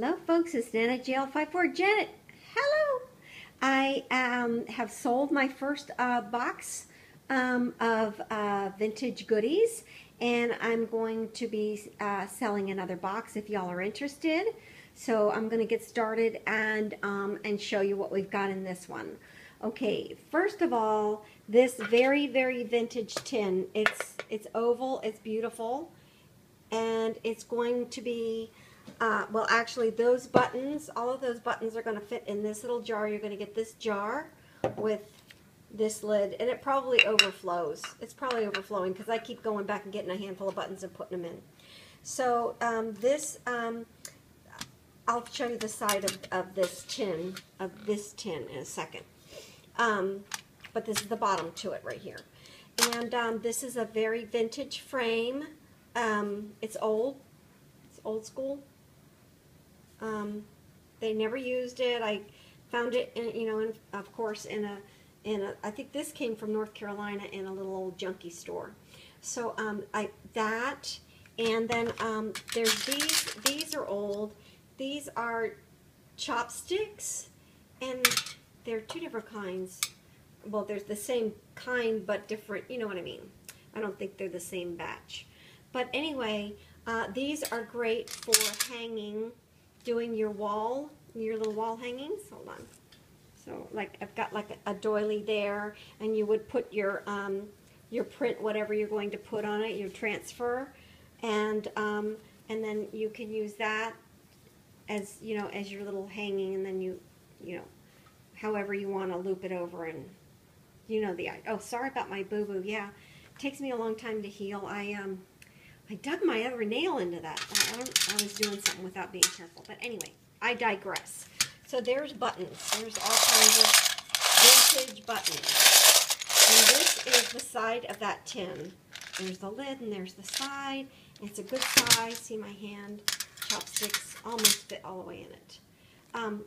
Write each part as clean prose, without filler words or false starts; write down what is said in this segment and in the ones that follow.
Hello folks, it's Nana JL54. Janet, hello! I have sold my first box of vintage goodies, and I'm going to be selling another box if y'all are interested. So I'm going to get started and show you what we've got in this one. Okay, first of all, this very, very vintage tin. It's oval, it's beautiful, and it's going to be well, actually, those buttons, all of those buttons are going to fit in this little jar. You're going to get this jar with this lid, and it probably overflows. It's probably overflowing because I keep going back and getting a handful of buttons and putting them in. So I'll show you the side of this tin in a second. But this is the bottom to it right here. And this is a very vintage frame. It's old. It's old school. They never used it. I found it, of course, in a. I think this came from North Carolina in a little old junkie store. So that, and then there's these. These are old. These are chopsticks, and they're two different kinds. Well, there's the same kind but different. You know what I mean? I don't think they're the same batch. But anyway, these are great for hanging, doing your wall, your little wall hangings. Hold on. So, like, I've got like a doily there, and you would put your print, whatever you're going to put on it, your transfer, and then you can use that as as your little hanging, and then you however you want to loop it over, and oh, sorry about my boo-boo. Yeah, it takes me a long time to heal. I dug my other nail into that. I was doing something without being careful. But anyway, I digress. So there's buttons. There's all kinds of vintage buttons. And this is the side of that tin. There's the lid and there's the side. It's a good size. See my hand? Chopsticks almost fit all the way in it.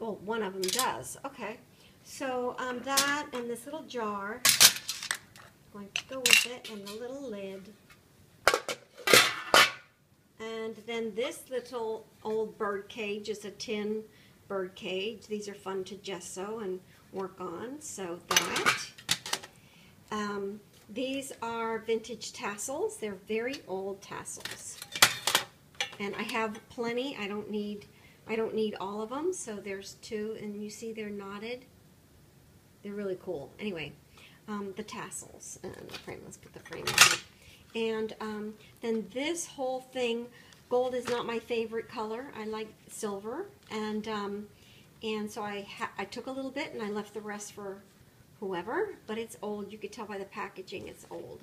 Well, one of them does. Okay. So that and this little jar. I'm going to go with it, and the little lid. And then this little old bird cage is a tin bird cage. These are fun to gesso and work on. So that. These are vintage tassels. They're very old tassels. And I have plenty. I don't need all of them. So there's two, and you see they're knotted. They're really cool. Anyway, the tassels and the frame. Let's put the frame on. And then this whole thing, gold is not my favorite color. I like silver, and so I took a little bit and I left the rest for whoever. But it's old. You could tell by the packaging it's old.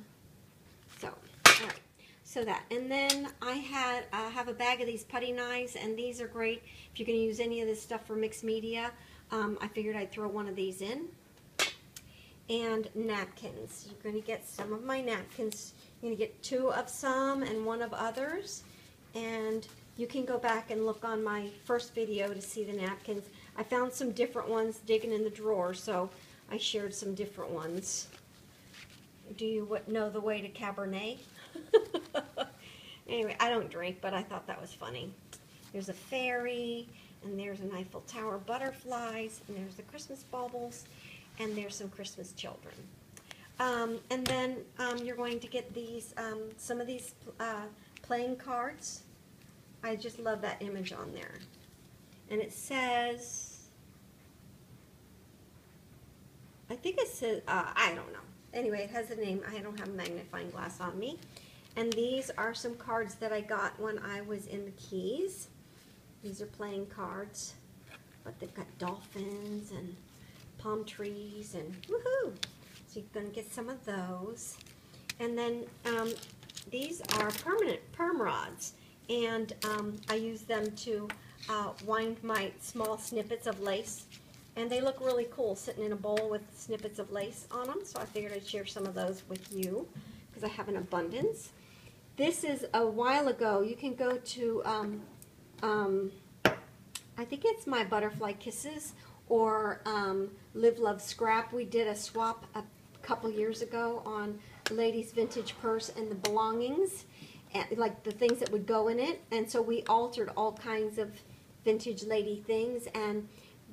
So all right. So that, and then I have a bag of these putty knives, and these are great if you're going to use any of this stuff for mixed media. I figured I'd throw one of these in. And napkins. You're going to get some of my napkins. You're going to get two of some and one of others. And you can go back and look on my first video to see the napkins. I found some different ones digging in the drawer, so I shared some different ones. Do you know the way to Cabernet? Anyway, I don't drink, but I thought that was funny. There's a fairy, and there's an Eiffel Tower butterflies, and there's the Christmas baubles, and there's some Christmas children. And then you're going to get these, some of these playing cards. I just love that image on there. And it says, I think it says, I don't know. Anyway, it has a name. I don't have a magnifying glass on me. And these are some cards that I got when I was in the Keys. These are playing cards, but they've got dolphins and palm trees and woohoo! So you're going to get some of those. And then these are permanent perm rods, and I use them to wind my small snippets of lace, and they look really cool sitting in a bowl with snippets of lace on them. So I figured I'd share some of those with you because I have an abundance. This is a while ago. You can go to I think it's My Butterfly Kisses or Live, Love, Scrap. We did a swap a couple years ago on the lady's vintage purse and the belongings, and like the things that would go in it. And so we altered all kinds of vintage lady things, and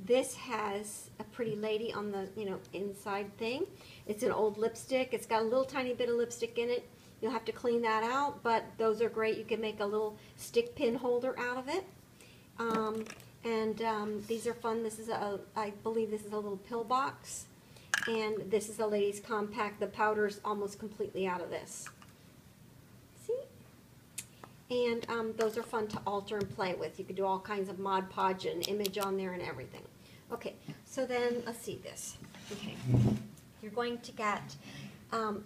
this has a pretty lady on the, you know, inside thing. It's an old lipstick. It's got a little tiny bit of lipstick in it. You'll have to clean that out, but those are great. You can make a little stick pin holder out of it. These are fun. This is I believe this is a little pill box. And this is a lady's compact. The powder's almost completely out of this. See? And those are fun to alter and play with. You could do all kinds of Mod Podge and image on there and everything. Okay, so then let's see this. Okay, you're going to get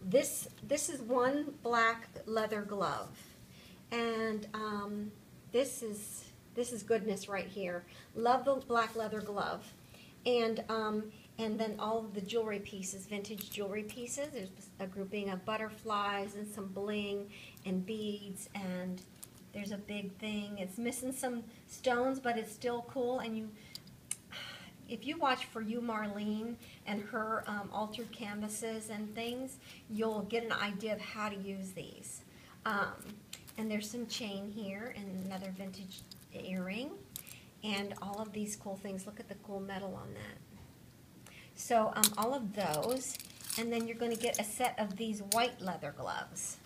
this is one black leather glove, and this is goodness right here. Love the black leather glove, and then all of the jewelry pieces, vintage jewelry pieces. There's a grouping of butterflies and some bling and beads, and there's a big thing. It's missing some stones, but it's still cool. And if you watch For You Marlene and her altered canvases and things, you'll get an idea of how to use these. And there's some chain here and another vintage earring and all of these cool things. Look at the cool metal on that. So all of those, and then you're going to get a set of these white leather gloves.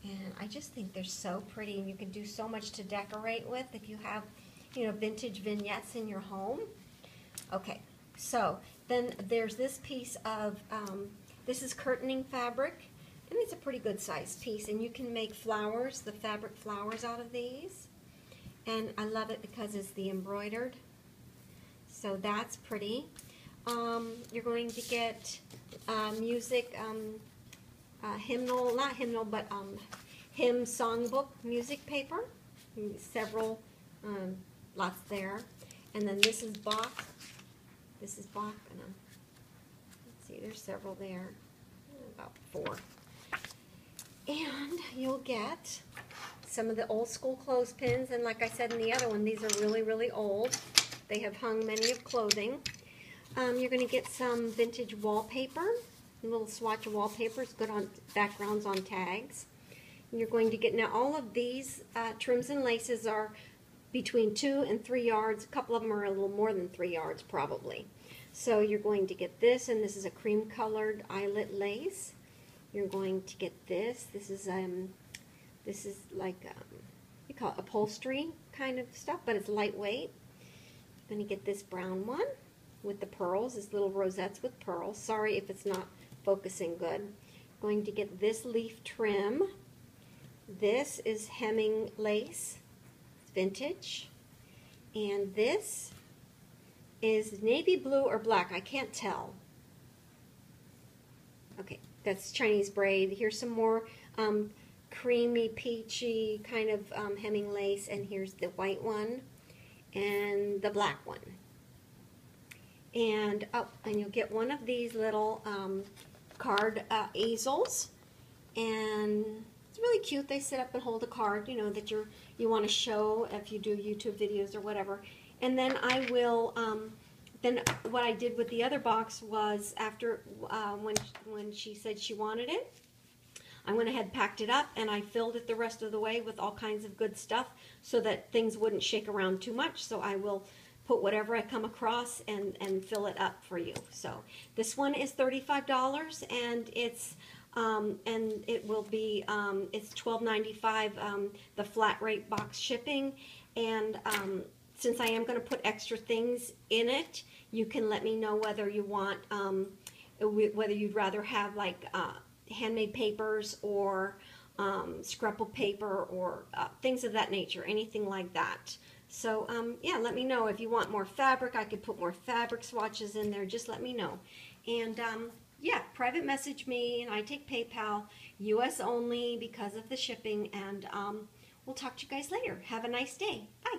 And I just think they're so pretty, and you can do so much to decorate with if you have, you know, vintage vignettes in your home. Okay, so then there's this piece of, this is curtaining fabric, and it's a pretty good sized piece, and you can make flowers, the fabric flowers out of these. And I love it because it's the embroidered, so that's pretty. You're going to get music, hymnal, not hymnal, but hymn songbook music paper, several, lots there. And then this is Bach. This is Bach. Let's see, there's several there, about 4. And you'll get some of the old school clothespins, and like I said in the other one, these are really, really old. They have hung many of clothing. You're going to get some vintage wallpaper, a little swatch of wallpaper. It's good on backgrounds on tags. And you're going to get, now all of these trims and laces are between 2 and 3 yards. A couple of them are a little more than 3 yards probably. So you're going to get this, and this is a cream colored eyelet lace. You're going to get this. This is like you call it upholstery kind of stuff, but it's lightweight. You're going to get this brown one with the pearls, this little rosettes with pearls. Sorry if it's not focusing good. Going to get this leaf trim. This is hemming lace. It's vintage. And this is navy blue or black. I can't tell. Okay, that's Chinese braid. Here's some more creamy, peachy kind of hemming lace, and here's the white one and the black one. And and you'll get one of these little card easels, and it's really cute. They sit up and hold a card, you know, that you want to show if you do YouTube videos or whatever. And then I will. Then what I did with the other box was after when she said she wanted it, I went ahead, packed it up, and I filled it the rest of the way with all kinds of good stuff so that things wouldn't shake around too much. So I will put whatever I come across and fill it up for you. So this one is $35, and it's and it will be it's $12.95 the flat rate box shipping. And since I am going to put extra things in it, you can let me know whether you want whether you'd rather have like handmade papers or scrapbook paper or things of that nature, anything like that. So yeah, let me know if you want more fabric. I could put more fabric swatches in there. Just let me know. And yeah, private message me, and I take PayPal, US only because of the shipping. And we'll talk to you guys later. Have a nice day. Bye.